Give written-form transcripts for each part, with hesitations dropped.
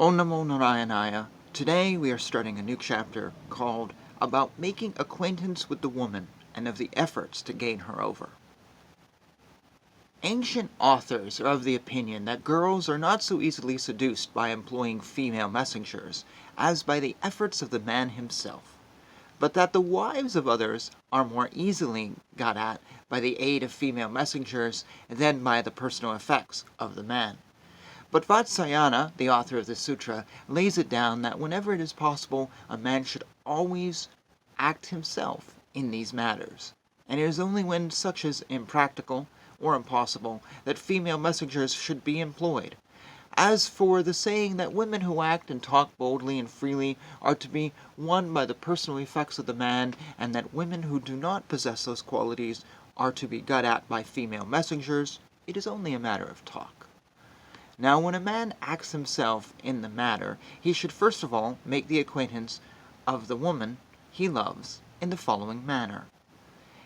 Om Namo Narayanaya. Today we are starting a new chapter called About Making Acquaintance with the Woman and of the Efforts to Gain Her Over. Ancient authors are of the opinion that girls are not so easily seduced by employing female messengers as by the efforts of the man himself, but that the wives of others are more easily got at by the aid of female messengers than by the personal effects of the man. But Vatsyayana, the author of this sutra, lays it down that whenever it is possible, a man should always act himself in these matters, and it is only when such is impractical or impossible that female messengers should be employed. As for the saying that women who act and talk boldly and freely are to be won by the personal effects of the man, and that women who do not possess those qualities are to be got at by female messengers, it is only a matter of talk. Now, when a man acts himself in the matter, he should first of all make the acquaintance of the woman he loves in the following manner.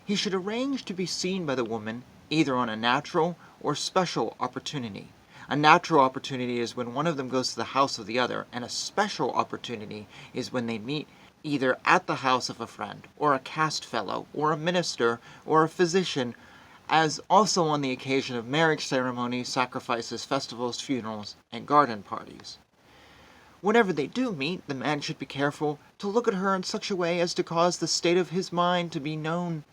He should arrange to be seen by the woman either on a natural or special opportunity. A natural opportunity is when one of them goes to the house of the other, and a special opportunity is when they meet either at the house of a friend, or a caste fellow, or a minister, or a physician, as also on the occasion of marriage ceremonies, sacrifices, festivals, funerals, and garden parties. Whenever they do meet, the man should be careful to look at her in such a way as to cause the state of his mind to be known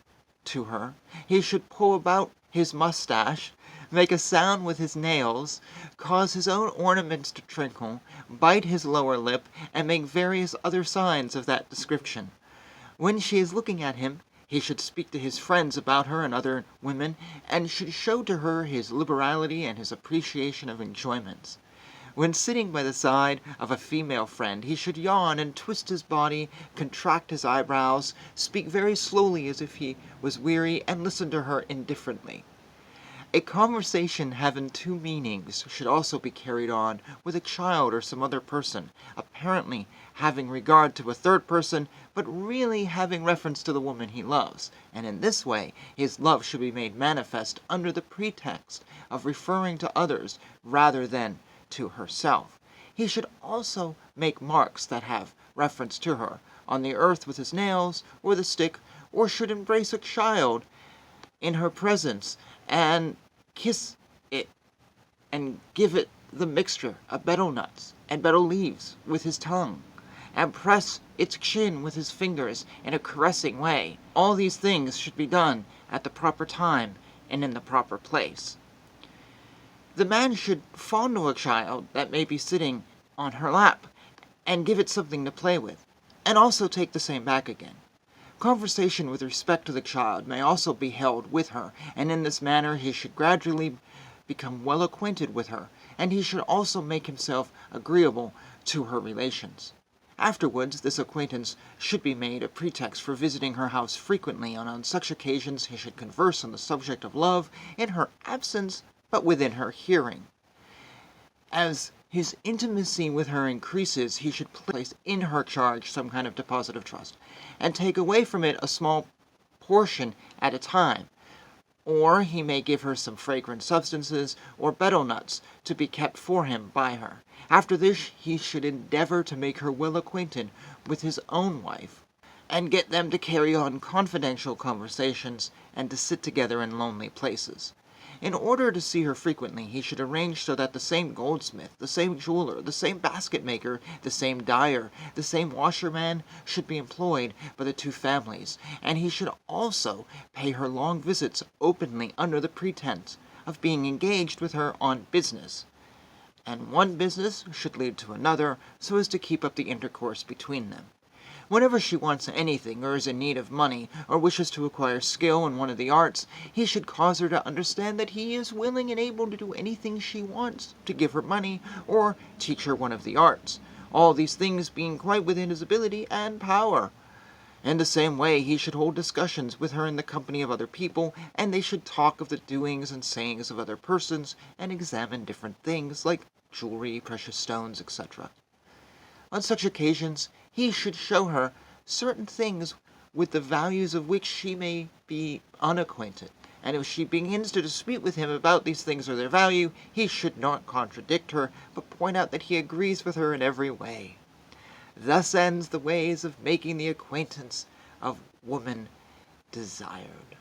to her. He should pull about his mustache, make a sound with his nails, cause his own ornaments to twinkle, bite his lower lip, and make various other signs of that description. When she is looking at him, he should speak to his friends about her and other women, and should show to her his liberality and his appreciation of enjoyments. When sitting by the side of a female friend, he should yawn and twist his body, contract his eyebrows, speak very slowly as if he was weary, and listen to her indifferently. A conversation having two meanings should also be carried on with a child or some other person, apparently having regard to a third person, but really having reference to the woman he loves, and in this way his love should be made manifest under the pretext of referring to others rather than to herself. He should also make marks that have reference to her, on the earth with his nails, or the stick, or should embrace a child in her presence, and kiss it, and give it the mixture of betel nuts and betel leaves with his tongue, and press its chin with his fingers in a caressing way. All these things should be done at the proper time and in the proper place. The man should fondle a child that may be sitting on her lap, and give it something to play with, and also take the same back again. Conversation with respect to the child may also be held with her, and in this manner he should gradually become well acquainted with her, and he should also make himself agreeable to her relations. Afterwards, this acquaintance should be made a pretext for visiting her house frequently, and on such occasions he should converse on the subject of love in her absence, but within her hearing. As his intimacy with her increases, he should place in her charge some kind of deposit of trust, and take away from it a small portion at a time. Or he may give her some fragrant substances, or betel nuts, to be kept for him by her. After this he should endeavor to make her well acquainted with his own wife, and get them to carry on confidential conversations, and to sit together in lonely places. In order to see her frequently, he should arrange so that the same goldsmith, the same jeweler, the same basket maker, the same dyer, the same washerman should be employed by the two families, and he should also pay her long visits openly under the pretense of being engaged with her on business. And one business should lead to another, so as to keep up the intercourse between them. Whenever she wants anything, or is in need of money, or wishes to acquire skill in one of the arts, he should cause her to understand that he is willing and able to do anything she wants, to give her money, or teach her one of the arts, all these things being quite within his ability and power. In the same way, he should hold discussions with her in the company of other people, and they should talk of the doings and sayings of other persons, and examine different things, like jewelry, precious stones, etc. On such occasions, he should show her certain things with the values of which she may be unacquainted, and if she begins to dispute with him about these things or their value, he should not contradict her, but point out that he agrees with her in every way. Thus ends the ways of making the acquaintance of woman desired.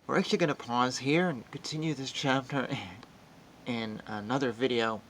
We're actually going to pause here and continue this chapter in another video.